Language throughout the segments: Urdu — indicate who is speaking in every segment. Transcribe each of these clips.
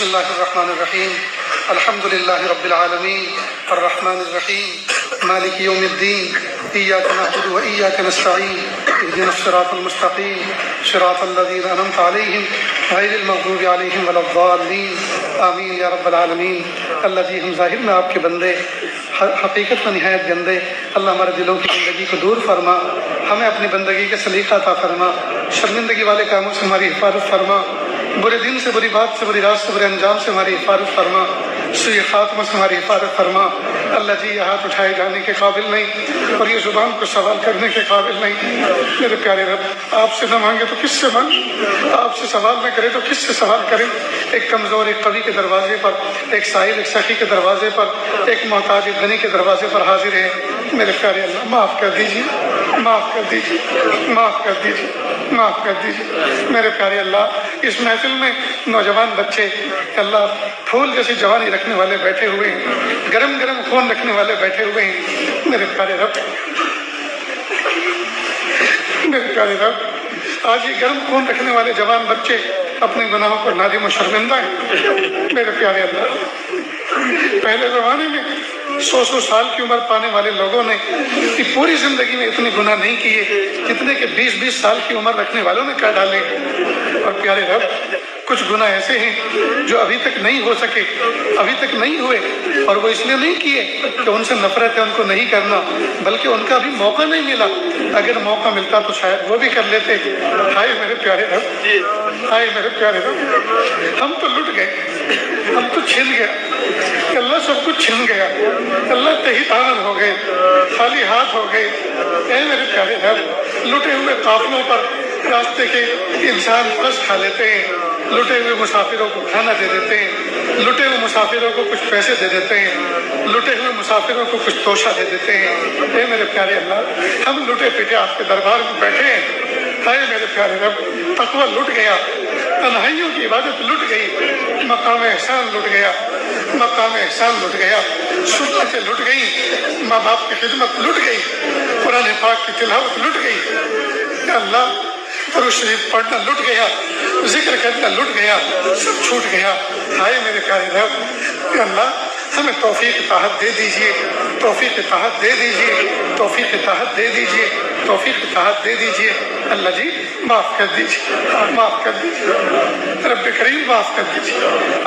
Speaker 1: اللہ الرحمن الرحیم الحمد للہ رب العالمین الرحمن الرحیم مالک یوم الدین ایاک نعبد و ایاک نستعین اہدنا الصراط المستقیم صراط الذین انعمت علیہم غیر المغضوب علیہم ولا الضالین آمین یا رب العالمین۔ اللہ جی، ہم ظاہر میں آپ کے بندے، حقیقت میں نہایت گندے، اللہ ہمارے دلوں کی زندگی کو دور فرما، ہمیں اپنی بندگی کے سلیقہ عطا فرما، شرمندگی والے کاموں سے ہماری حفاظت فرما، برے دن سے، بری بات سے، بری رات سے، برے انجام سے ہماری حفاظت فرما، سوء خاتمہ سے ہماری حفاظت فرما۔ اللہ جی، یہ ہاتھ اٹھائے جانے کے قابل نہیں اور یہ زبان کو سوال کرنے کے قابل نہیں۔ میرے پیارے رب، آپ سے نہ مانگے تو کس سے مانگے، آپ سے سوال نہ کرے تو کس سے سوال کریں؟ ایک کمزور، ایک قوی کے دروازے پر، ایک سائل، ایک سخی کے دروازے پر، ایک محتاج، ایک غنی کے دروازے پر حاضر ہے۔ میرے پیارے اللہ، معاف کر دیجیے، معاف کر دیجیے، معاف کر دیجیے، معاف کر دیجیے۔ میرے پیارے اللہ، اس محفل میں نوجوان بچے، اللہ پھول جیسی جوانی رکھنے والے بیٹھے ہوئے ہیں، گرم گرم خون رکھنے والے بیٹھے ہوئے ہیں۔ میرے پیارے رب، میرے پیارے رب، آج یہ گرم خون رکھنے والے جوان بچے اپنے گناہوں پر نادم و شرمندہ ہیں۔ میرے پیارے اللہ، پہلے زمانے میں 100 سال کی عمر پانے والے لوگوں نے پوری زندگی میں اتنے گناہ نہیں کیے جتنے کہ 20 سال کی عمر رکھنے والوں نے کر ڈالے۔ اور پیارے رب، کچھ گناہ ایسے ہیں جو ابھی تک نہیں ہو سکے، ابھی تک نہیں ہوئے، اور وہ اس لیے نہیں کیے کہ ان سے نفرت ہے، ان کو نہیں کرنا، بلکہ ان کا ابھی موقع نہیں ملا۔ اگر موقع ملتا تو شاید وہ بھی کر لیتے۔ ہائے میرے پیارے رب، ہائے میرے پیارے رب، ہم تو لٹ گئے، ہم تو چھن گیا، اللہ سب کچھ چھن گیا، اللہ تہی تانر ہو گئے، خالی ہاتھ ہو گئے۔ اے میرے پیارے رب، لٹے ہوئے قافلوں پر راستے کے انسان رس کھا لیتے ہیں، لٹے ہوئے مسافروں کو کھانا دے دیتے ہیں، لٹے ہوئے مسافروں کو کچھ پیسے دے دیتے ہیں، لٹے ہوئے مسافروں کو کچھ توشہ دے دیتے ہیں۔ اے میرے پیارے اللہ، ہم لٹے پیٹے آپ کے دربار میں بیٹھے ہیں۔ ہائے میرے پیارے رب، تقویٰ لٹ گیا، تنہائیوں کی عبادت لٹ گئی، مقام احسان لٹ گیا، مقام احسان لٹ گیا، سنتیں لٹ گئی، ماں باپ کی خدمت لٹ گئی، قرآن پاک کی تلاوت لٹ گئی۔ یا اللہ، درود شریف پڑھنا لٹ گیا، ذکر کرنا لٹ گیا، سب چھوٹ گیا۔ ہائے میرے پیارے رب، یا اللہ، ہمیں توفیق طاعت دے دیجئے، توفیق طاعت دے دیجئے، توفیق طاعت دے دیجئے، توفیق طاعت دے دیجئے۔ اللہ جی، معاف کر دیجئے، معاف کر دیجئے، رب کریم معاف کر دیجئے،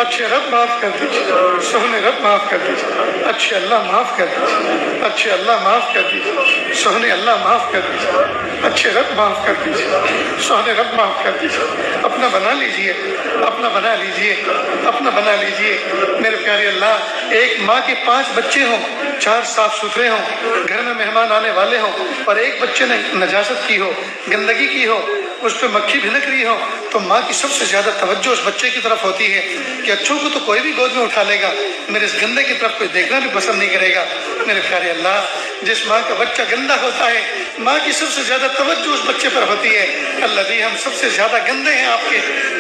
Speaker 1: اچھے رب معاف کر دیجئے، سہنے رب معاف کر دیجئے، اچھے اللہ معاف کر دیجئے، اچھے اللہ معاف کر دیجئے، سہنے اللہ معاف کر دیجئے، اچھے رب معاف کر دیجئے، سہنے رب معاف کر دیجئے۔ اپنا بنا لیجئے، اپنا بنا لیجئے، اپنا بنا لیجئے۔ میرے پیارے اللہ، ایک ماں کے 5 بچے ہوں، 4 صاف ستھرے ہوں، گھر میں مہمان آنے والے ہوں، اور ایک بچے نے نجاست کی ہو، گندگی کی ہو، اس پہ مکھی بھنک رہی ہو، تو ماں کی سب سے زیادہ توجہ اس بچے کی طرف ہوتی ہے کہ اچھوں کو تو کوئی بھی گود میں اٹھا لے گا، میرے اس گندے کی طرف کوئی دیکھنا بھی پسند نہیں کرے گا۔ میرے پیارے اللہ، جس ماں کا بچہ گندا ہوتا ہے، ماں کی سب سے زیادہ توجہ اس بچے پر ہوتی ہے۔ اللہ جی، ہم سب سے زیادہ گندے ہیں آپ کے،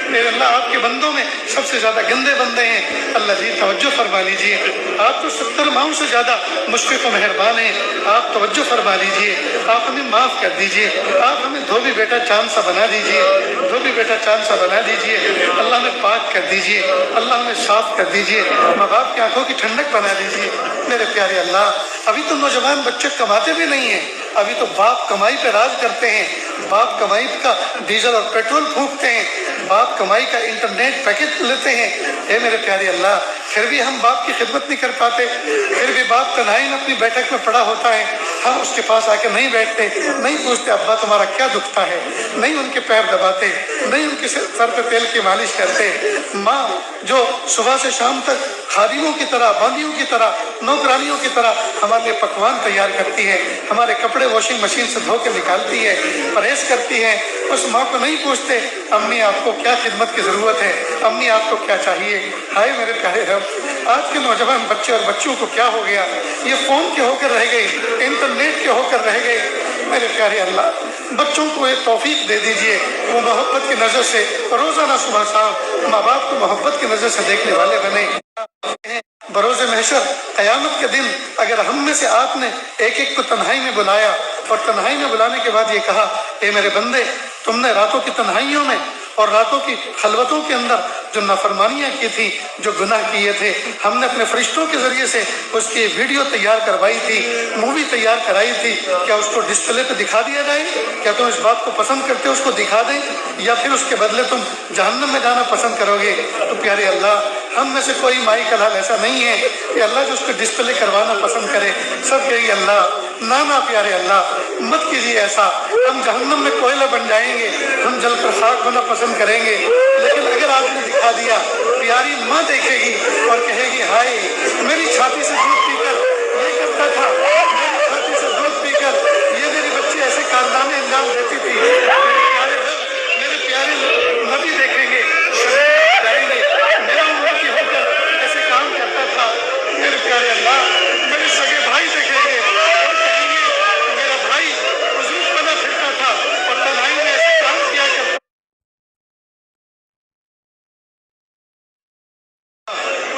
Speaker 1: میرے اللہ، آپ کے بندوں میں سب سے زیادہ گندے بندے ہیں۔ اللہ جی، توجہ فرما لیجئے، آپ تو 70 ماؤں سے زیادہ مشفق و مہربان ہیں، آپ توجہ فرما لیجئے، آپ ہمیں معاف کر دیجئے، آپ ہمیں دھوبی بیٹا چاند سا بنا دیجئے، دھوبی بیٹا چاند سا بنا دیجئے۔ اللہ ہمیں پاک کر دیجئے، اللہ ہمیں صاف کر دیجئے، ماں باپ کی آنکھوں کی ٹھنڈک بنا دیجئے۔ میرے پیارے اللہ، ابھی تو نوجوان بچے کماتے بھی نہیں ہیں، ابھی تو باپ کمائی پہ راج کرتے ہیں، باپ کمائی کا ڈیزل اور پیٹرول پھونکتے ہیں، باپ کمائی کا انٹرنیٹ پیکج لیتے ہیں۔ اے میرے پیارے اللہ، پھر بھی ہم باپ کی خدمت نہیں کر پاتے، پھر بھی باپ تنہائی میں اپنی بیٹھک میں پڑا ہوتا ہے، ہم اس کے پاس آ کے نہیں بیٹھتے، نہیں پوچھتے ابا تمہارا کیا دکھتا ہے، نہیں ان کے پیر دباتے، نہیں ان کے سر پہ تیل کی مالش کرتے۔ ماں جو صبح سے شام تک خادموں کی طرح، باندیوں کی طرح، نوکرانیوں کی طرح ہمارے لیے پکوان تیار کرتی ہے، ہمارے کپڑے واشنگ مشین سے دھو کے نکالتی ہے، پرہیز کرتی ہے، اس ماں کو نہیں پوچھتے امی آپ کو کیا خدمت کی ضرورت ہے، امی آپ کو کیا چاہیے۔ ہائے میرے پیارے رب، آج کے نوجوان بچے اور بچیوں کو کیا ہو گیا، یہ فون کے ہو کر رہ گئے، انٹرنیٹ کے ہو کر رہ گئے۔ میرے پیارے اللہ، بچوں کو ایک توفیق دے دیجئے، وہ محبت کی نظر سے روزانہ صبح شام ماں باپ کو محبت کی نظر سے دیکھنے والے بنے۔ بروز محشر قیامت کے دن اگر ہم میں سے آپ نے ایک ایک کو تنہائی میں بلایا، اور تنہائی میں بلانے کے بعد یہ کہا، اے میرے بندے، تم نے راتوں کی تنہائیوں میں اور راتوں کی خلوتوں کے اندر جو نافرمانیاں کی تھی، جو گناہ کیے تھے، ہم نے اپنے فرشتوں کے ذریعے سے اس کی ویڈیو تیار کروائی تھی، مووی تیار کرائی تھی، کیا اس کو ڈسپلے پہ دکھا دیا جائے؟ کیا تم اس بات کو پسند کرتے ہو اس کو دکھا دیں، یا پھر اس کے بدلے تم جہنم میں جانا پسند کرو گے؟ تو پیارے اللہ، ہم میں سے کوئی مائی کا لال ایسا نہیں ہے کہ اللہ جو اس کو ڈسپلے کروانا پسند کرے۔ سب کہیں گے اللہ نانا پیارے اللہ مت کیجیے ایسا، ہم جہنم میں کوئلہ بن جائیں گے، ہم جل کر خاک ہونا پسند کریں گے۔ لیکن اگر آپ نے دکھا دیا، پیاری ماں دیکھے گی اور کہے گی ہائے میری چھاتی سے دودھ پی کر یہ کرتا تھا، میری چھاتی سے دودھ پی کر یہ میری بچی ایسے کارنامے انجام دیتی تھی۔ میرے پیارے نبی دیکھیں گے، جائیں گے، میرا امتی ہو کر ایسے کام کرتا تھا۔ میرے پیارے اللہ میرے سگے بھائی دیکھیں گے اور کہیں گے میرا بھائی حضور بنا پھرتا تھا اور تنہائی میں ایسے کام کیا کرتا۔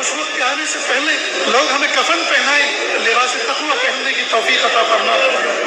Speaker 1: اس وقت کے آنے سے پہلے لوگ ہمیں کفن پہنائیں، لباس تقویٰ پہننے کی توفیق عطا فرما۔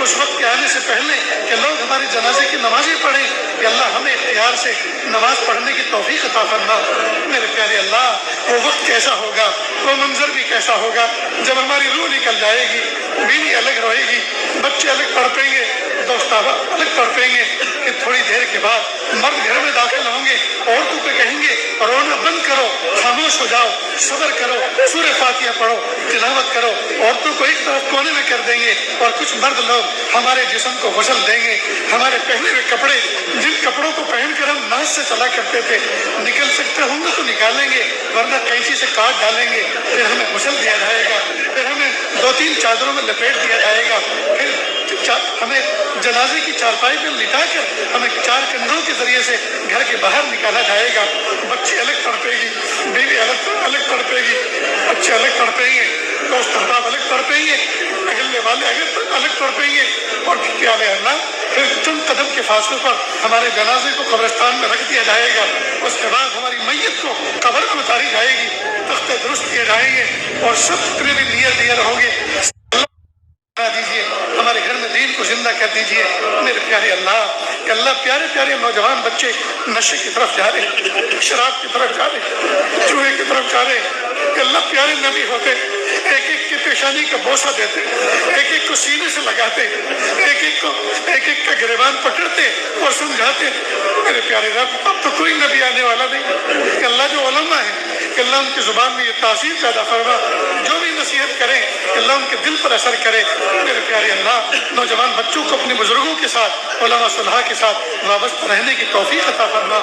Speaker 1: اس وقت کے آنے سے پہلے کہ لوگ ہمارے جنازے کی نمازیں پڑھیں، کہ اللہ ہمیں اختیار سے نماز پڑھنے کی توفیق عطا فرما۔ میرے پیارے اللہ وہ وقت کیسا ہوگا، وہ منظر بھی کیسا ہوگا جب ہماری روح نکل جائے گی، بیوی الگ رہے گی، بچے الگ تڑپیں گے، دوست الگ تڑپیں گے، کہ تھوڑی دیر کے بعد مرد گھر میں داخل ہوں گے، عورتوں کو کہیں گے رونا بند کرو، خاموش ہو جاؤ، صبر کرو، سورہ فاتحہ پڑھو، تلاوت کرو۔ عورتوں کو ایک طرف کونے میں کر دیں گے اور کچھ مرد لوگ ہمارے جسم کو غسل دیں گے۔ ہمارے پہنے ہوئے کپڑے، جن کپڑوں کو پہن کر ہم ناز سے چلا کرتے تھے، نکل سکتے ہوں گے تو نکالیں گے، ورنہ قینچی سے کاٹ ڈالیں گے۔ پھر ہمیں غسل دیا جائے گا، پھر ہمیں 2-3 چادروں میں لپیٹ دیا جائے گا، پھر ہمیں جنازے کی چارپائی پہ لٹا کر ہمیں 4 کندھوں کے ذریعے سے گھر کے باہر نکالا جائے گا۔ بچے الگ تڑپے گی، بیوی الگ تڑپے گی، بچے الگ تڑپیں گے، دوست احباب الگ تڑپیں گے، اہل والے الگ تڑپیں گے، اور پیارے اللہ پھر چند قدم کے فاصلے پر ہمارے جنازے کو قبرستان میں رکھ دیا جائے گا۔ اس کے بعد ہماری میت کو قبر میں اتاری جائے گی، تختے درست کیے جائیں گے، اور سب جتنے بھی نیت ہوں گے دیجیے، ہمارے گھر میں دین کو زندہ کر دیجیے۔ میرے پیارے اللہ کہ اللہ پیارے پیارے نوجوان بچے نشے کی طرف جا رہے، شراب کی طرف جا رہے، جوئے کی طرف جا رہے، کہ اللہ پیارے نبی ہوتے ایک ایک کی پیشانی کا بوسہ دیتے، ایک ایک کو سینے سے لگاتے، ایک ایک کا گریبان پکڑتے اور سمجھاتے۔ میرے پیارے رب اب تو کوئی نبی آنے والا نہیں، کہ اللہ جو علماء ہیں کہ اللہ ان کی زبان میں یہ تاثیر پیدا فرما، جو بھی نصیحت کریں کہ اللہ ان کے دل پر اثر کرے۔ میرے پیارے اللہ نوجوان بچوں کو اپنے بزرگوں کے ساتھ، علماء صالحاء کے ساتھ وابستہ رہنے کی توفیق عطا فرما۔